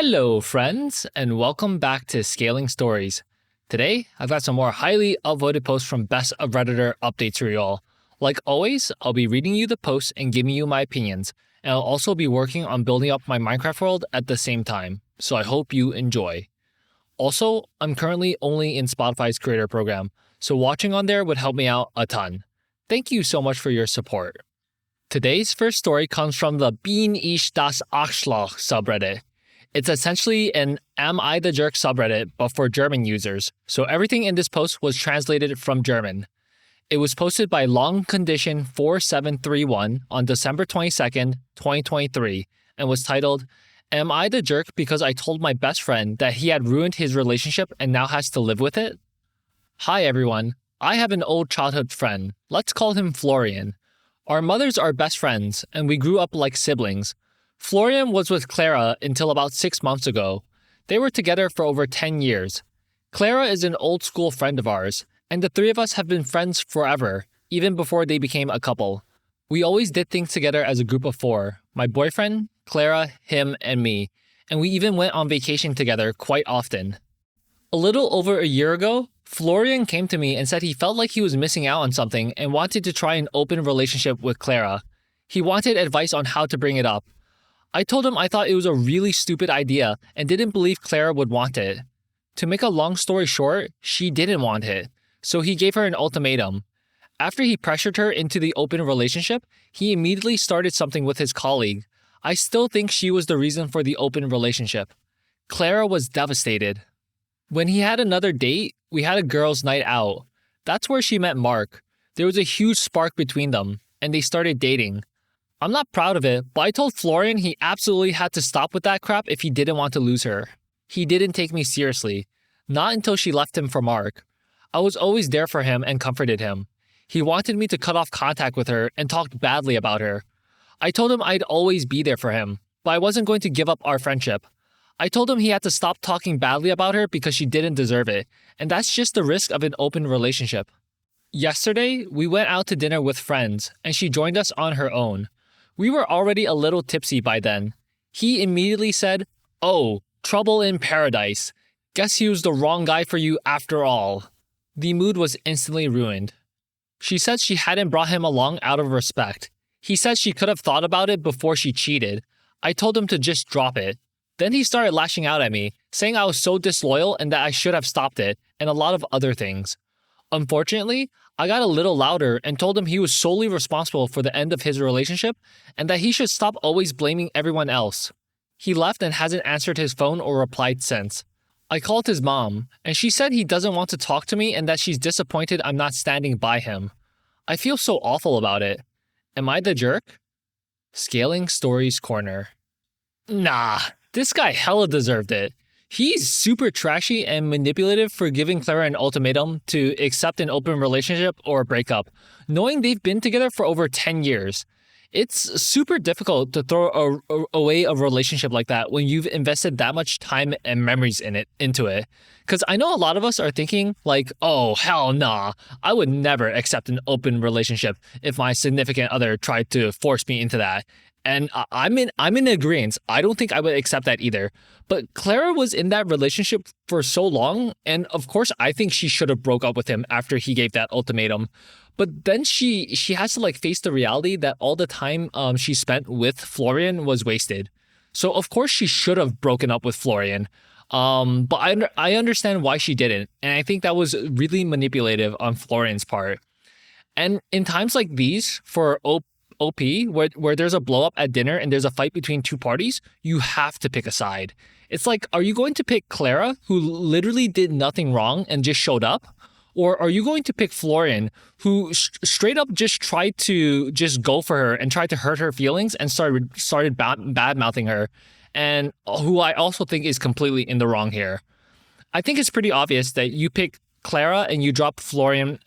Hello, friends, and welcome back to Scaling Stories. Today, I've got some more highly upvoted posts from Best of Redditor updates for you all. Like always, I'll be reading you the posts and giving you my opinions, and I'll also be working on building up my Minecraft world at the same time, so I hope you enjoy. Also, I'm currently only in Spotify's creator program, so watching on there would help me out a ton. Thank you so much for your support. Today's first story comes from the Bin ich das Arschloch subreddit. It's essentially an Am I the Jerk subreddit, but for German users, so everything in this post was translated from German. It was posted by LongCondition4731 on December 22nd, 2023, and was titled, Am I the Jerk because I told my best friend that he had ruined his relationship and now has to live with it? Hi everyone, I have an old childhood friend. Let's call him Florian. Our mothers are best friends, and we grew up like siblings. Florian was with Clara until about 6 months ago. They were together for over 10 years. Clara is an old school friend of ours, and the three of us have been friends forever, even before they became a couple. We always did things together as a group of four, my boyfriend, Clara, him, and me, and we even went on vacation together quite often. A little over a year ago, Florian came to me and said he felt like he was missing out on something and wanted to try an open relationship with Clara. He wanted advice on how to bring it up. I told him I thought it was a really stupid idea and didn't believe Clara would want it. To make a long story short, she didn't want it, so he gave her an ultimatum. After he pressured her into the open relationship, he immediately started something with his colleague. I still think she was the reason for the open relationship. Clara was devastated. When he had another date, we had a girls' night out. That's where she met Mark. There was a huge spark between them, and they started dating. I'm not proud of it, but I told Florian he absolutely had to stop with that crap if he didn't want to lose her. He didn't take me seriously. Not until she left him for Mark. I was always there for him and comforted him. He wanted me to cut off contact with her and talked badly about her. I told him I'd always be there for him, but I wasn't going to give up our friendship. I told him he had to stop talking badly about her because she didn't deserve it, and that's just the risk of an open relationship. Yesterday, we went out to dinner with friends, and she joined us on her own. We were already a little tipsy by then. He immediately said, "Oh, trouble in paradise. Guess he was the wrong guy for you after all." The mood was instantly ruined. She said she hadn't brought him along out of respect. He said she could have thought about it before she cheated. I told him to just drop it. Then he started lashing out at me, saying I was so disloyal and that I should have stopped it, and a lot of other things. Unfortunately, I got a little louder and told him he was solely responsible for the end of his relationship and that he should stop always blaming everyone else. He left and hasn't answered his phone or replied since. I called his mom, and she said he doesn't want to talk to me and that she's disappointed I'm not standing by him. I feel so awful about it. Am I the jerk? Scaling Stories Corner. Nah, this guy hella deserved it. He's super trashy and manipulative for giving Clara an ultimatum to accept an open relationship or a breakup, knowing they've been together for over 10 years. It's super difficult to throw away a relationship like that when you've invested that much time and memories into it. Because I know a lot of us are thinking like, oh, hell nah, I would never accept an open relationship if my significant other tried to force me into that. And I'm in agreement. I don't think I would accept that either. But Clara was in that relationship for so long, and of course I think she should have broke up with him after he gave that ultimatum. But then she has to face the reality that all the time she spent with Florian was wasted. So of course she should have broken up with Florian. But I understand why she didn't, and I think that was really manipulative on Florian's part. And in times like these, for OP, where there's a blow up at dinner and there's a fight between two parties, you have to pick a side. It's like, are you going to pick Clara, who literally did nothing wrong and just showed up? Or are you going to pick Florian, who straight up just tried to just go for her and tried to hurt her feelings and started bad-mouthing her, and who I also think is completely in the wrong here? I think it's pretty obvious that you pick Clara and you drop Florian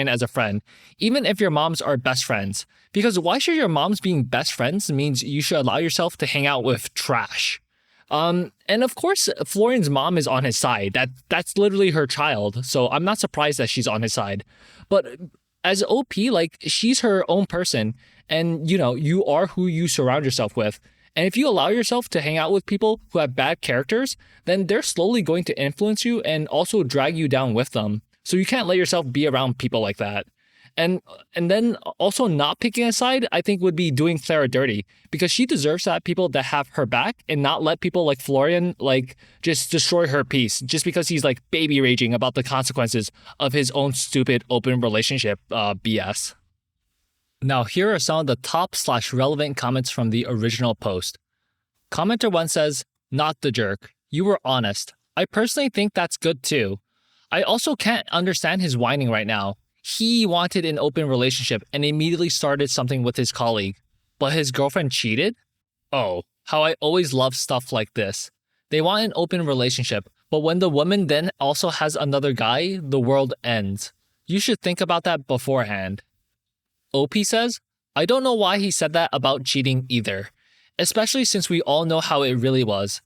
as a friend, even if your moms are best friends. Because why should your moms being best friends means you should allow yourself to hang out with trash? And of course, Florian's mom is on his side. That's literally her child, so I'm not surprised that she's on his side. But as OP, she's her own person, and you are who you surround yourself with. And if you allow yourself to hang out with people who have bad characters, then they're slowly going to influence you and also drag you down with them. So you can't let yourself be around people like that. And then also not picking a side, I think would be doing Clara dirty, because she deserves to have people that have her back and not let people like Florian just destroy her peace just because he's like baby raging about the consequences of his own stupid open relationship BS. Now here are some of the top/relevant comments from the original post. Commenter 1 says, "Not the jerk. You were honest. I personally think that's good too. I also can't understand his whining right now. He wanted an open relationship and immediately started something with his colleague. But his girlfriend cheated? Oh, how I always love stuff like this. They want an open relationship, but when the woman then also has another guy, the world ends. You should think about that beforehand." OP says, "I don't know why he said that about cheating either, especially since we all know how it really was.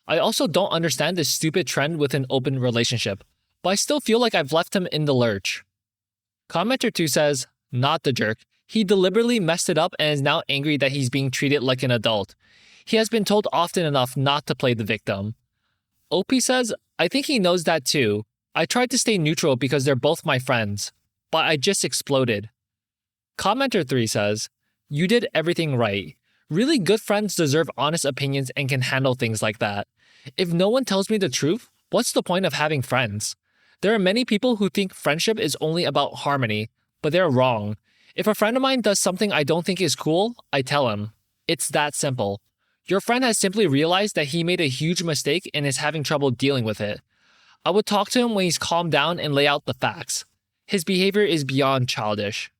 I also don't understand this stupid trend with an open relationship, but I still feel like I've left him in the lurch." Commenter 2 says, "Not the jerk. He deliberately messed it up and is now angry that he's being treated like an adult. He has been told often enough not to play the victim." OP says, "I think he knows that too. I tried to stay neutral because they're both my friends, but I just exploded." Commenter 3 says, "You did everything right. Really good friends deserve honest opinions and can handle things like that. If no one tells me the truth, what's the point of having friends? There are many people who think friendship is only about harmony, but they're wrong. If a friend of mine does something I don't think is cool, I tell him. It's that simple. Your friend has simply realized that he made a huge mistake and is having trouble dealing with it. I would talk to him when he's calmed down and lay out the facts. His behavior is beyond childish."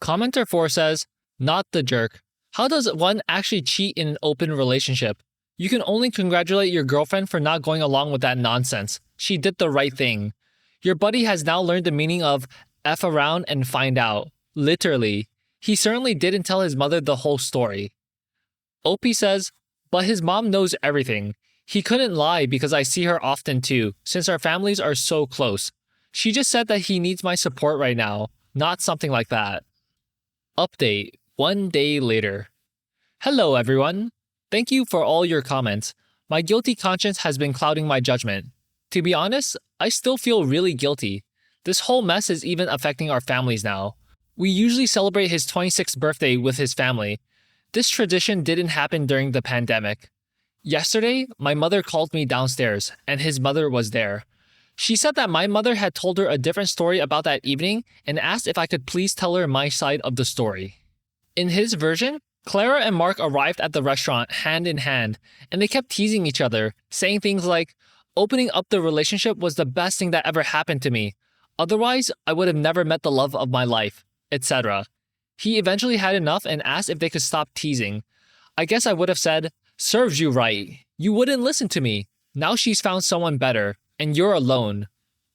Commenter 4 says, "Not the jerk. How does one actually cheat in an open relationship? You can only congratulate your girlfriend for not going along with that nonsense. She did the right thing. Your buddy has now learned the meaning of F around and find out. Literally. He certainly didn't tell his mother the whole story." OP says, "But his mom knows everything. He couldn't lie because I see her often too, since our families are so close. She just said that he needs my support right now, not something like that." Update 1 day later. "Hello everyone. Thank you for all your comments. My guilty conscience has been clouding my judgment. To be honest, I still feel really guilty. This whole mess is even affecting our families now. We usually celebrate his 26th birthday with his family. This tradition didn't happen during the pandemic. Yesterday, my mother called me downstairs, and his mother was there. She said that my mother had told her a different story about that evening and asked if I could please tell her my side of the story. In his version, Clara and Mark arrived at the restaurant hand in hand, and they kept teasing each other, saying things like, 'Opening up the relationship was the best thing that ever happened to me. Otherwise, I would have never met the love of my life,' etc. He eventually had enough and asked if they could stop teasing. I guess I would have said, 'Serves you right. You wouldn't listen to me. Now she's found someone better, and you're alone.'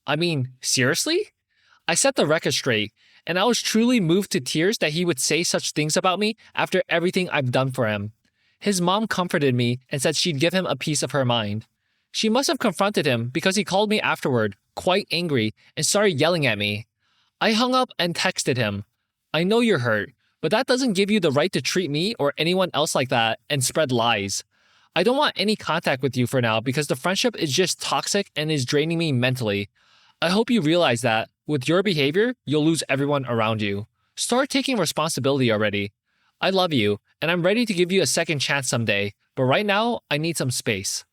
I mean, seriously? I set the record straight, and I was truly moved to tears that he would say such things about me after everything I've done for him. His mom comforted me and said she'd give him a piece of her mind. She must have confronted him because he called me afterward, quite angry, and started yelling at me. I hung up and texted him. I know you're hurt, but that doesn't give you the right to treat me or anyone else like that and spread lies. I don't want any contact with you for now because the friendship is just toxic and is draining me mentally. I hope you realize that, with your behavior, you'll lose everyone around you. Start taking responsibility already. I love you, and I'm ready to give you a second chance someday, but right now, I need some space."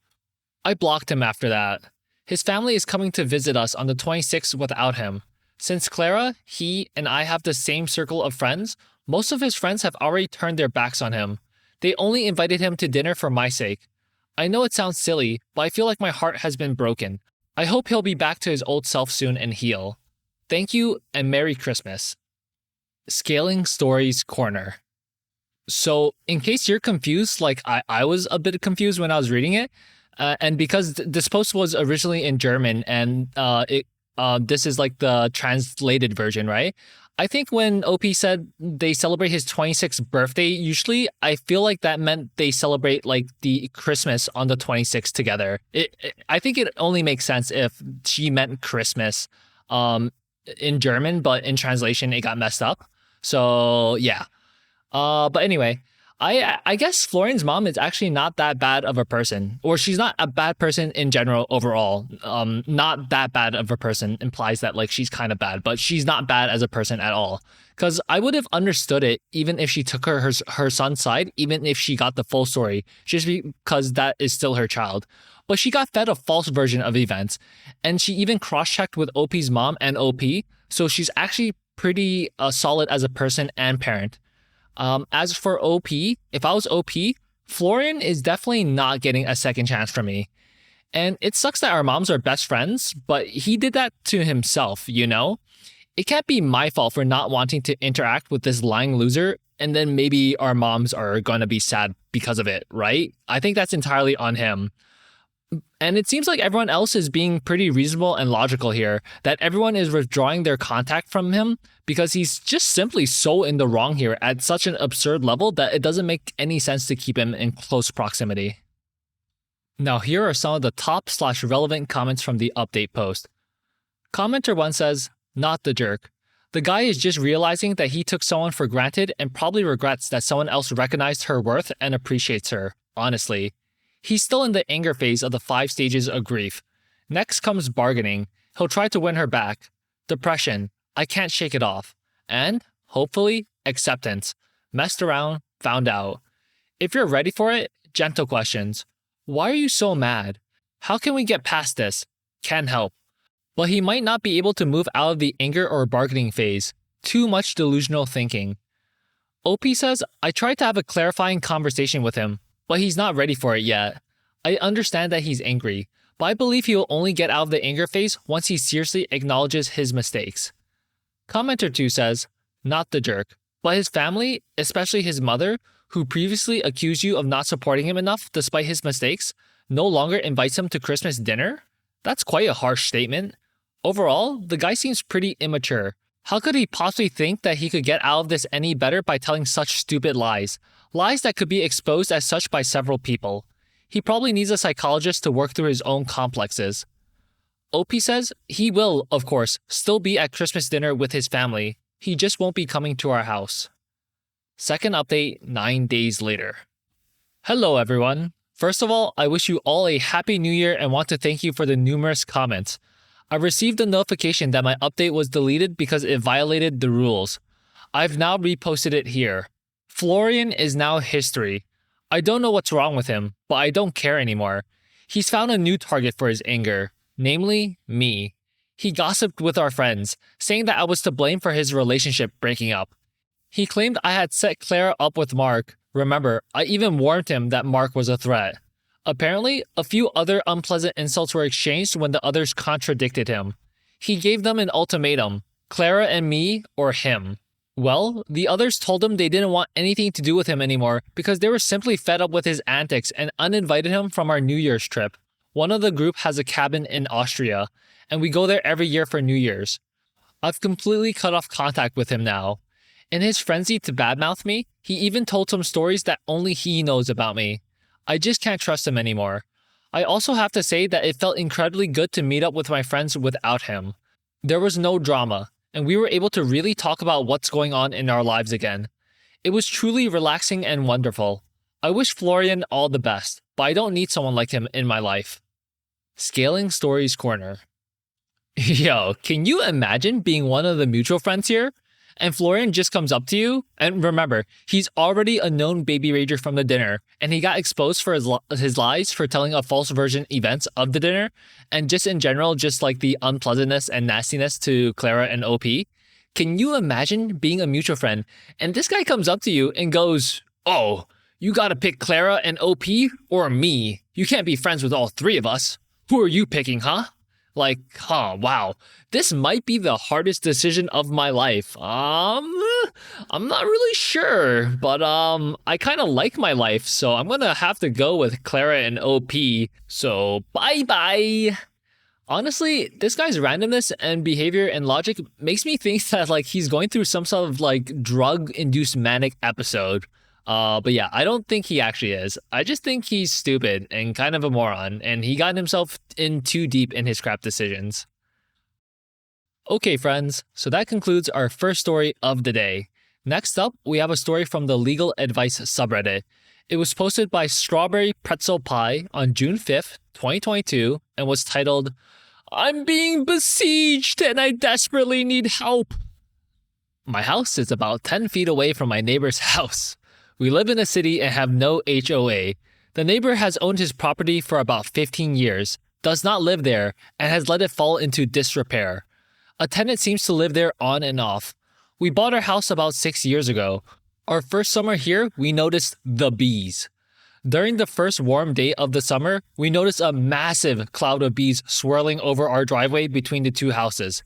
I blocked him after that. His family is coming to visit us on the 26th without him. Since Clara, he, and I have the same circle of friends, most of his friends have already turned their backs on him. They only invited him to dinner for my sake. I know it sounds silly, but I feel like my heart has been broken. I hope he'll be back to his old self soon and heal. Thank you, and Merry Christmas. ScalingStories Corner. So, in case you're confused, like I was a bit confused when I was reading it, and because this post was originally in German, and this is like the translated version, right? I think when OP said they celebrate his 26th birthday, usually I feel like that meant they celebrate like the Christmas on the 26th together. I think it only makes sense if she meant Christmas in German, but in translation it got messed up. So yeah. But anyway, I guess Florian's mom is actually not that bad of a person, or she's not a bad person in general overall. Not that bad of a person implies that like she's kind of bad, but she's not bad as a person at all. Because I would have understood it even if she took her son's side, even if she got the full story, just because that is still her child. But she got fed a false version of events, and she even cross-checked with OP's mom and OP, so she's actually pretty solid as a person and parent. As for OP, if I was OP, Florian is definitely not getting a second chance from me. And it sucks that our moms are best friends, but he did that to himself, you know? It can't be my fault for not wanting to interact with this lying loser, and then maybe our moms are gonna be sad because of it, right? I think that's entirely on him. And it seems like everyone else is being pretty reasonable and logical here, that everyone is withdrawing their contact from him because he's just simply so in the wrong here at such an absurd level that it doesn't make any sense to keep him in close proximity. Now here are some of the top/relevant comments from the update post. Commenter 1 says, "Not the jerk. The guy is just realizing that he took someone for granted and probably regrets that someone else recognized her worth and appreciates her, honestly. He's still in the anger phase of the 5 stages of grief. Next comes bargaining. He'll try to win her back. Depression. I can't shake it off. And, hopefully, acceptance. Messed around, found out. If you're ready for it, gentle questions. Why are you so mad? How can we get past this? Can help. But he might not be able to move out of the anger or bargaining phase. Too much delusional thinking." OP says, "I tried to have a clarifying conversation with him, but he's not ready for it yet. I understand that he's angry, but I believe he will only get out of the anger phase once he seriously acknowledges his mistakes." Commenter 2 says, "Not the jerk, but his family, especially his mother, who previously accused you of not supporting him enough despite his mistakes, no longer invites him to Christmas dinner? That's quite a harsh statement. Overall, the guy seems pretty immature. How could he possibly think that he could get out of this any better by telling such stupid lies? Lies that could be exposed as such by several people. He probably needs a psychologist to work through his own complexes." OP says, "He will, of course, still be at Christmas dinner with his family. He just won't be coming to our house." Second update 9 days later. Hello everyone. First of all, I wish you all a happy new year and want to thank you for the numerous comments. I received a notification that my update was deleted because it violated the rules. I've now reposted it here. Florian is now history. I don't know what's wrong with him, but I don't care anymore. He's found a new target for his anger, namely me. He gossiped with our friends, saying that I was to blame for his relationship breaking up. He claimed I had set Clara up with Mark. Remember, I even warned him that Mark was a threat. Apparently, a few other unpleasant insults were exchanged when the others contradicted him. He gave them an ultimatum, Clara and me or him. Well, the others told him they didn't want anything to do with him anymore because they were simply fed up with his antics and uninvited him from our New Year's trip. One of the group has a cabin in Austria, and we go there every year for New Year's. I've completely cut off contact with him now. In his frenzy to badmouth me, he even told some stories that only he knows about me. I just can't trust him anymore. I also have to say that it felt incredibly good to meet up with my friends without him. There was no drama, and we were able to really talk about what's going on in our lives again. It was truly relaxing and wonderful. I wish Florian all the best, but I don't need someone like him in my life. ScalingStories Corner. Yo, can you imagine being one of the mutual friends here? And Florian just comes up to you, and remember, he's already a known baby rager from the dinner, and he got exposed for his lies for telling a false version events of the dinner, and just in general, just like the unpleasantness and nastiness to Clara and OP. Can you imagine being a mutual friend, and this guy comes up to you and goes, "Oh, you gotta pick Clara and OP or me. You can't be friends with all 3 of us. Who are you picking, huh?" Wow. This might be the hardest decision of my life. I'm not really sure, but I kind of like my life, so I'm gonna have to go with Clara and OP. So bye-bye. Honestly, this guy's randomness and behavior and logic makes me think that he's going through some sort of drug-induced manic episode. But yeah, I don't think he actually is. I just think he's stupid and kind of a moron, and he got himself in too deep in his crap decisions. Okay, friends, so that concludes our first story of the day. Next up, we have a story from the legal advice subreddit. It was posted by StrawberryPretzelPie on June 5th, 2022, and was titled, "I'm being besieged and I desperately need help." My house is about 10 feet away from my neighbor's house. We live in a city and have no HOA. The neighbor has owned his property for about 15 years, does not live there, and has let it fall into disrepair. A tenant seems to live there on and off. We bought our house about 6 years ago. Our first summer here, we noticed the bees. During the first warm day of the summer, we noticed a massive cloud of bees swirling over our driveway between the two houses.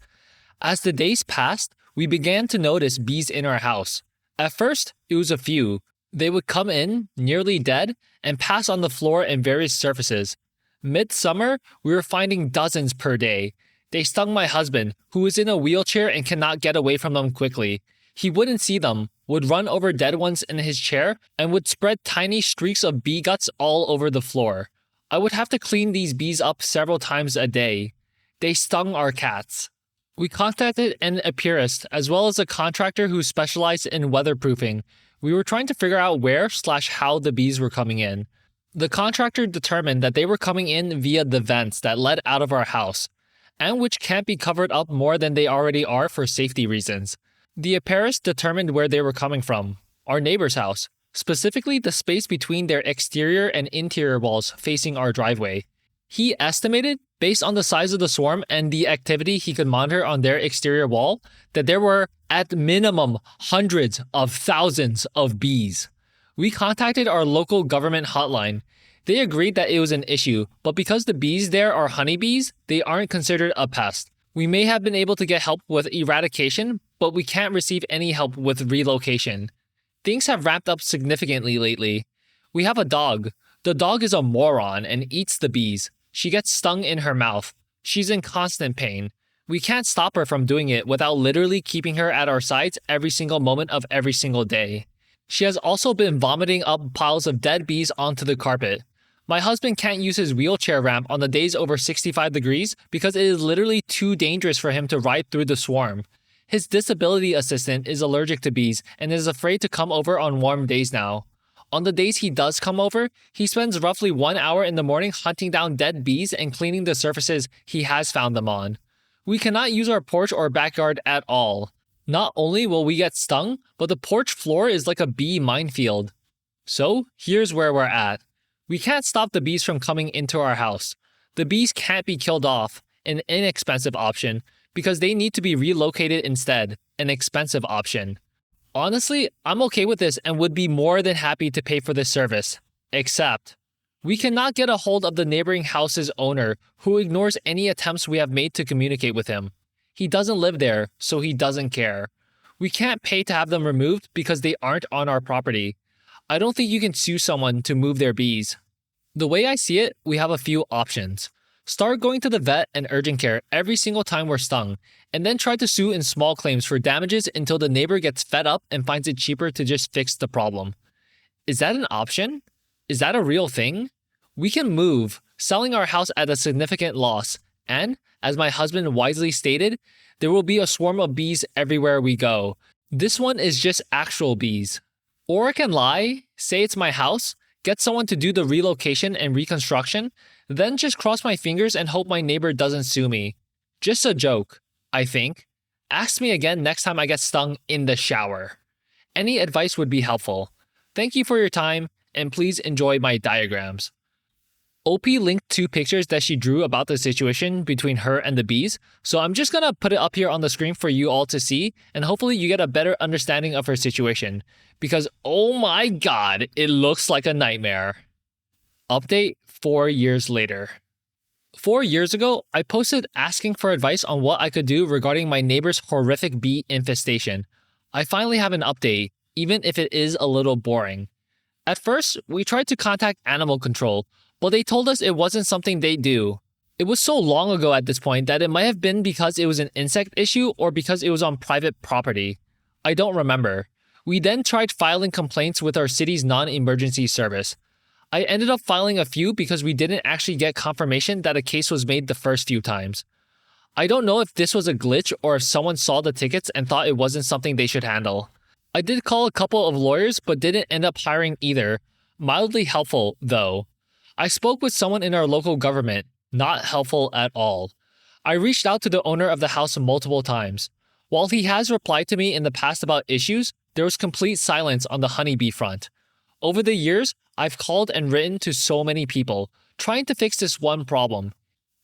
As the days passed, we began to notice bees in our house. At first, it was a few. They would come in, nearly dead, and pass on the floor and various surfaces. Midsummer, we were finding dozens per day. They stung my husband, who is in a wheelchair and cannot get away from them quickly. He wouldn't see them, would run over dead ones in his chair, and would spread tiny streaks of bee guts all over the floor. I would have to clean these bees up several times a day. They stung our cats. We contacted an apiarist as well as a contractor who specialized in weatherproofing. We were trying to figure out where/how the bees were coming in. The contractor determined that they were coming in via the vents that led out of our house, and which can't be covered up more than they already are for safety reasons. The apiarist determined where they were coming from, our neighbor's house, specifically the space between their exterior and interior walls facing our driveway. He estimated, based on the size of the swarm and the activity he could monitor on their exterior wall, that there were, at minimum, hundreds of thousands of bees. We contacted our local government hotline. They agreed that it was an issue, but because the bees there are honeybees, they aren't considered a pest. We may have been able to get help with eradication, but we can't receive any help with relocation. Things have ramped up significantly lately. We have a dog. The dog is a moron and eats the bees. She gets stung in her mouth. She's in constant pain. We can't stop her from doing it without literally keeping her at our sides every single moment of every single day. She has also been vomiting up piles of dead bees onto the carpet. My husband can't use his wheelchair ramp on the days over 65 degrees because it is literally too dangerous for him to ride through the swarm. His disability assistant is allergic to bees and is afraid to come over on warm days now. On the days he does come over, he spends roughly 1 hour in the morning hunting down dead bees and cleaning the surfaces he has found them on. We cannot use our porch or backyard at all. Not only will we get stung, but the porch floor is like a bee minefield. So, here's where we're at. We can't stop the bees from coming into our house. The bees can't be killed off, an inexpensive option, because they need to be relocated instead, an expensive option. Honestly, I'm okay with this and would be more than happy to pay for this service. Except, we cannot get a hold of the neighboring house's owner, who ignores any attempts we have made to communicate with him. He doesn't live there, so he doesn't care. We can't pay to have them removed because they aren't on our property. I don't think you can sue someone to move their bees. The way I see it, we have a few options. Start going to the vet and urgent care every single time we're stung, and then try to sue in small claims for damages until the neighbor gets fed up and finds it cheaper to just fix the problem. Is that an option? Is that a real thing? We can move, selling our house at a significant loss, and, as my husband wisely stated, there will be a swarm of bees everywhere we go. This one is just actual bees. Or I can lie, say it's my house, get someone to do the relocation and reconstruction, then just cross my fingers and hope my neighbor doesn't sue me. Just a joke, I think. Ask me again next time I get stung in the shower. Any advice would be helpful. Thank you for your time, and please enjoy my diagrams. OP linked 2 pictures that she drew about the situation between her and the bees, so I'm just gonna put it up here on the screen for you all to see, and hopefully you get a better understanding of her situation. Because oh my god, it looks like a nightmare. Update 4 years later. 4 years ago, I posted asking for advice on what I could do regarding my neighbor's horrific bee infestation. I finally have an update, even if it is a little boring. At first, we tried to contact animal control, but they told us it wasn't something they do. It was so long ago at this point that it might have been because it was an insect issue or because it was on private property. I don't remember. We then tried filing complaints with our city's non-emergency service. I ended up filing a few because we didn't actually get confirmation that a case was made the first few times. I don't know if this was a glitch or if someone saw the tickets and thought it wasn't something they should handle. I did call a couple of lawyers but didn't end up hiring either. Mildly helpful, though. I spoke with someone in our local government. Not helpful at all. I reached out to the owner of the house multiple times. While he has replied to me in the past about issues, there was complete silence on the honeybee front. Over the years, I've called and written to so many people, trying to fix this one problem.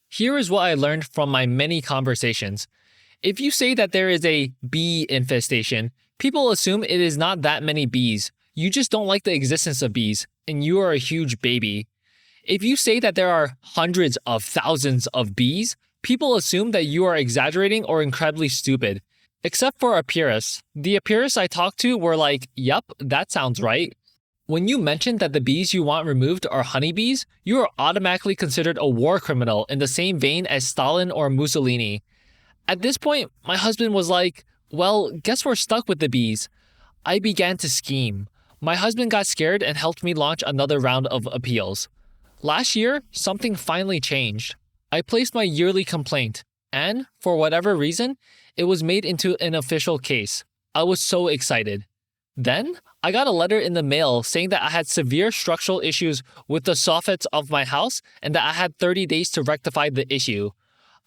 Here is what I learned from my many conversations. If you say that there is a bee infestation, people assume it is not that many bees. You just don't like the existence of bees, and you are a huge baby. If you say that there are hundreds of thousands of bees, people assume that you are exaggerating or incredibly stupid. Except for Apirus. The Apirus I talked to were like, yep, that sounds right. When you mention that the bees you want removed are honeybees, you are automatically considered a war criminal in the same vein as Stalin or Mussolini. At this point, my husband was like, well, guess we're stuck with the bees. I began to scheme. My husband got scared and helped me launch another round of appeals. Last year, something finally changed. I placed my yearly complaint, and, for whatever reason, it was made into an official case. I was so excited. Then, I got a letter in the mail saying that I had severe structural issues with the soffits of my house and that I had 30 days to rectify the issue.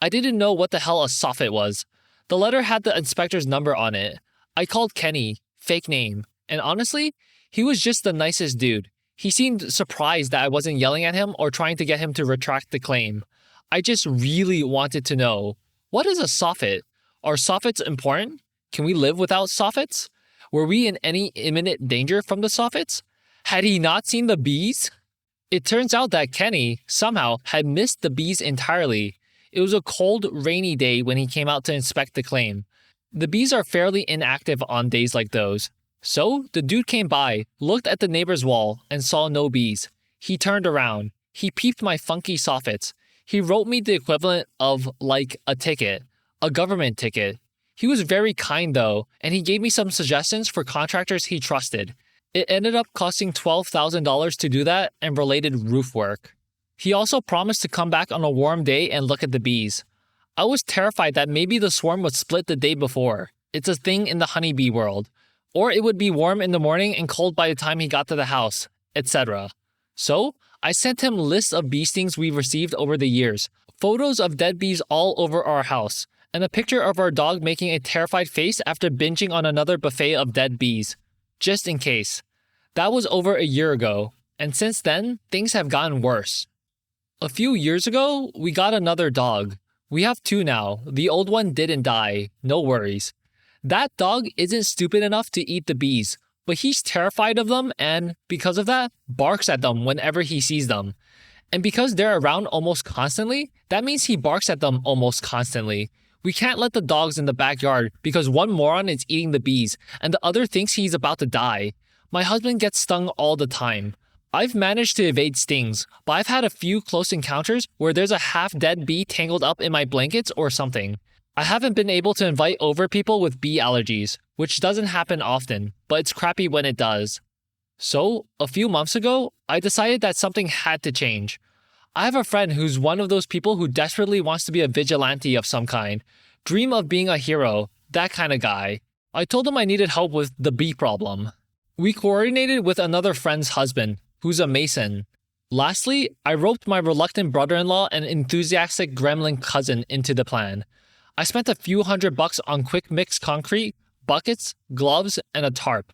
I didn't know what the hell a soffit was. The letter had the inspector's number on it. I called Kenny, fake name, and honestly, he was just the nicest dude. He seemed surprised that I wasn't yelling at him or trying to get him to retract the claim. I just really wanted to know, what is a soffit? Are soffits important? Can we live without soffits? Were we in any imminent danger from the soffits? Had he not seen the bees? It turns out that Kenny, somehow, had missed the bees entirely. It was a cold, rainy day when he came out to inspect the claim. The bees are fairly inactive on days like those. So, the dude came by, looked at the neighbor's wall, and saw no bees. He turned around. He peeped my funky soffits. He wrote me the equivalent of, like, a ticket. A government ticket. He was very kind though, and he gave me some suggestions for contractors he trusted. It ended up costing $12,000 to do that and related roof work. He also promised to come back on a warm day and look at the bees. I was terrified that maybe the swarm would split the day before. It's a thing in the honeybee world. Or it would be warm in the morning and cold by the time he got to the house, etc. So, I sent him lists of bee stings we've received over the years, photos of dead bees all over our house, and a picture of our dog making a terrified face after binging on another buffet of dead bees. Just in case. That was over a year ago, and since then, things have gotten worse. A few years ago, we got another dog. We have 2 now. The old one didn't die. No worries. That dog isn't stupid enough to eat the bees, but he's terrified of them and, because of that, barks at them whenever he sees them. And because they're around almost constantly, that means he barks at them almost constantly. We can't let the dogs in the backyard because one moron is eating the bees and the other thinks he's about to die. My husband gets stung all the time. I've managed to evade stings, but I've had a few close encounters where there's a half-dead bee tangled up in my blankets or something. I haven't been able to invite over people with bee allergies, which doesn't happen often, but it's crappy when it does. So, a few months ago, I decided that something had to change. I have a friend who's one of those people who desperately wants to be a vigilante of some kind, dream of being a hero, that kind of guy. I told him I needed help with the bee problem. We coordinated with another friend's husband, who's a mason. Lastly, I roped my reluctant brother-in-law and enthusiastic gremlin cousin into the plan. I spent a few $100 on quick mix concrete, buckets, gloves, and a tarp.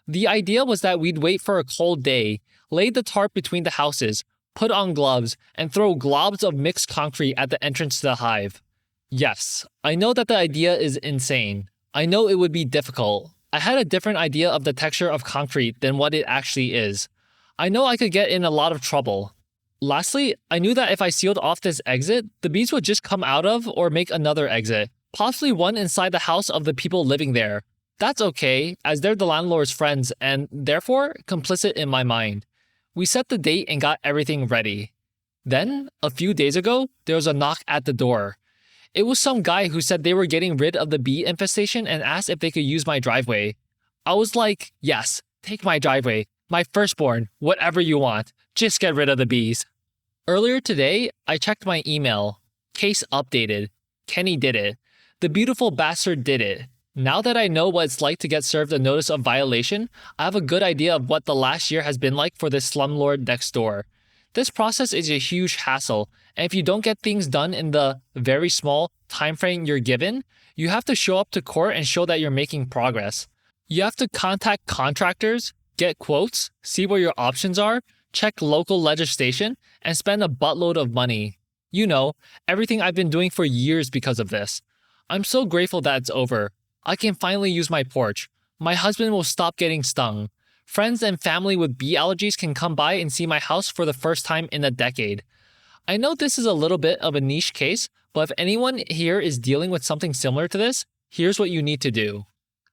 The idea was that we'd wait for a cold day, lay the tarp between the houses, put on gloves, and throw globs of mixed concrete at the entrance to the hive. Yes, I know that the idea is insane. I know it would be difficult. I had a different idea of the texture of concrete than what it actually is. I know I could get in a lot of trouble. Lastly, I knew that if I sealed off this exit, the bees would just come out of or make another exit, possibly one inside the house of the people living there. That's okay, as they're the landlord's friends and, therefore, complicit in my mind. We set the date and got everything ready. Then, a few days ago, there was a knock at the door. It was some guy who said they were getting rid of the bee infestation and asked if they could use my driveway. I was like, yes, take my driveway, my firstborn, whatever you want, just get rid of the bees. Earlier today, I checked my email. Case updated. Kenny did it. The beautiful bastard did it. Now that I know what it's like to get served a notice of violation, I have a good idea of what the last year has been like for this slumlord next door. This process is a huge hassle, and if you don't get things done in the very small time frame you're given, you have to show up to court and show that you're making progress. You have to contact contractors, get quotes, see what your options are, check local legislation, and spend a buttload of money. You know, everything I've been doing for years because of this. I'm so grateful that it's over. I can finally use my porch. My husband will stop getting stung. Friends and family with bee allergies can come by and see my house for the first time in a decade. I know this is a little bit of a niche case, but if anyone here is dealing with something similar to this, here's what you need to do.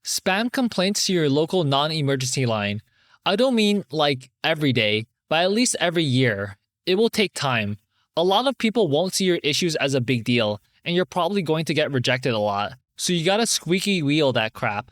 Spam complaints to your local non-emergency line. I don't mean like every day, but at least every year. It will take time. A lot of people won't see your issues as a big deal, and you're probably going to get rejected a lot. So you gotta squeaky wheel that crap.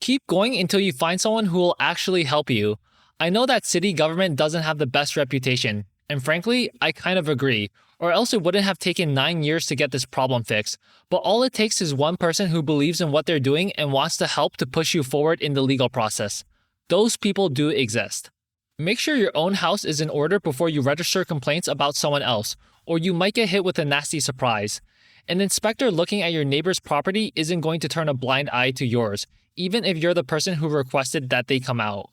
Keep going until you find someone who will actually help you. I know that city government doesn't have the best reputation, and frankly, I kind of agree, or else it wouldn't have taken 9 years to get this problem fixed. But all it takes is one person who believes in what they're doing and wants to help to push you forward in the legal process. Those people do exist. Make sure your own house is in order before you register complaints about someone else, or you might get hit with a nasty surprise. An inspector looking at your neighbor's property isn't going to turn a blind eye to yours, even if you're the person who requested that they come out.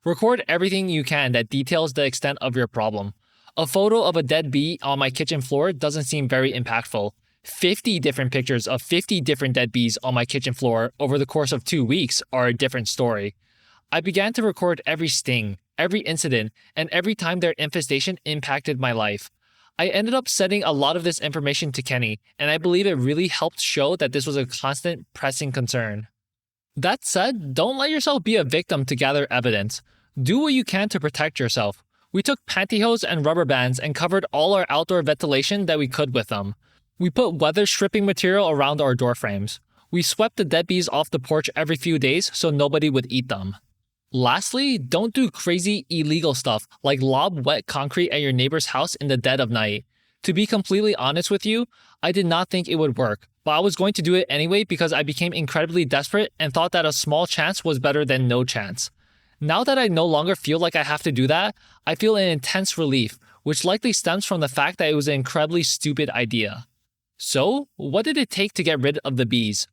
Record everything you can that details the extent of your problem. A photo of a dead bee on my kitchen floor doesn't seem very impactful. 50 different pictures of 50 different dead bees on my kitchen floor over the course of 2 weeks are a different story. I began to record every sting, every incident, and every time their infestation impacted my life. I ended up sending a lot of this information to Kenny, and I believe it really helped show that this was a constant, pressing concern. That said, don't let yourself be a victim to gather evidence. Do what you can to protect yourself. We took pantyhose and rubber bands and covered all our outdoor ventilation that we could with them. We put weather stripping material around our door frames. We swept the dead bees off the porch every few days so nobody would eat them. Lastly, don't do crazy illegal stuff like lob wet concrete at your neighbor's house in the dead of night. To be completely honest with you, I did not think it would work, but I was going to do it anyway because I became incredibly desperate and thought that a small chance was better than no chance. Now that I no longer feel like I have to do that, I feel an intense relief, which likely stems from the fact that it was an incredibly stupid idea. So, what did it take to get rid of the bees?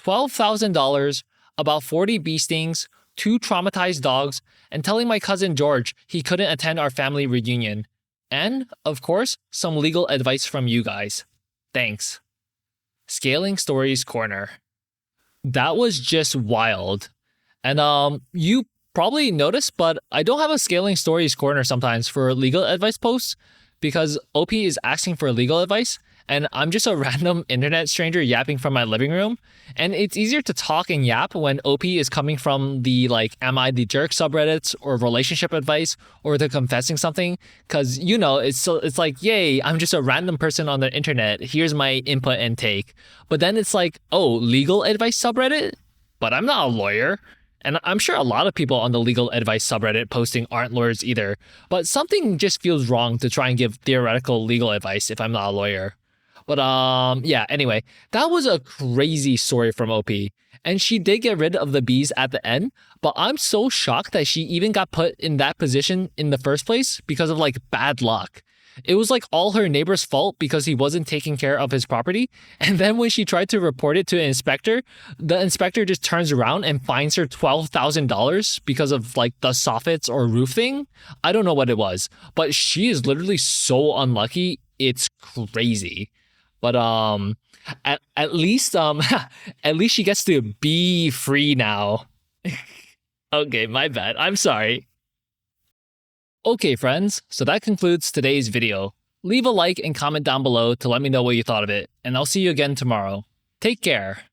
$12,000, about 40 bee stings, 2 traumatized dogs, and telling my cousin George he couldn't attend our family reunion. And, of course, some legal advice from you guys. Thanks. Scaling Stories Corner. That was just wild. And you probably noticed, but I don't have a Scaling Stories Corner sometimes for legal advice posts because OP is asking for legal advice, and I'm just a random internet stranger yapping from my living room. And it's easier to talk and yap when OP is coming from the Am I the Jerk subreddits or relationship advice or the confessing something. Cause it's like, yay, I'm just a random person on the internet. Here's my input and take. But then it's like, oh, legal advice subreddit? But I'm not a lawyer. And I'm sure a lot of people on the legal advice subreddit posting aren't lawyers either. But something just feels wrong to try and give theoretical legal advice if I'm not a lawyer. But anyway, that was a crazy story from OP. And she did get rid of the bees at the end, but I'm so shocked that she even got put in that position in the first place because of bad luck. It was all her neighbor's fault because he wasn't taking care of his property. And then when she tried to report it to an inspector, the inspector just turns around and fines her $12,000 because of the soffits or roof thing. I don't know what it was, but she is literally so unlucky. It's crazy. But at least at least she gets to be free now. Okay, my bad. I'm sorry. Okay, friends, so that concludes today's video. Leave a like and comment down below to let me know what you thought of it, and I'll see you again tomorrow. Take care.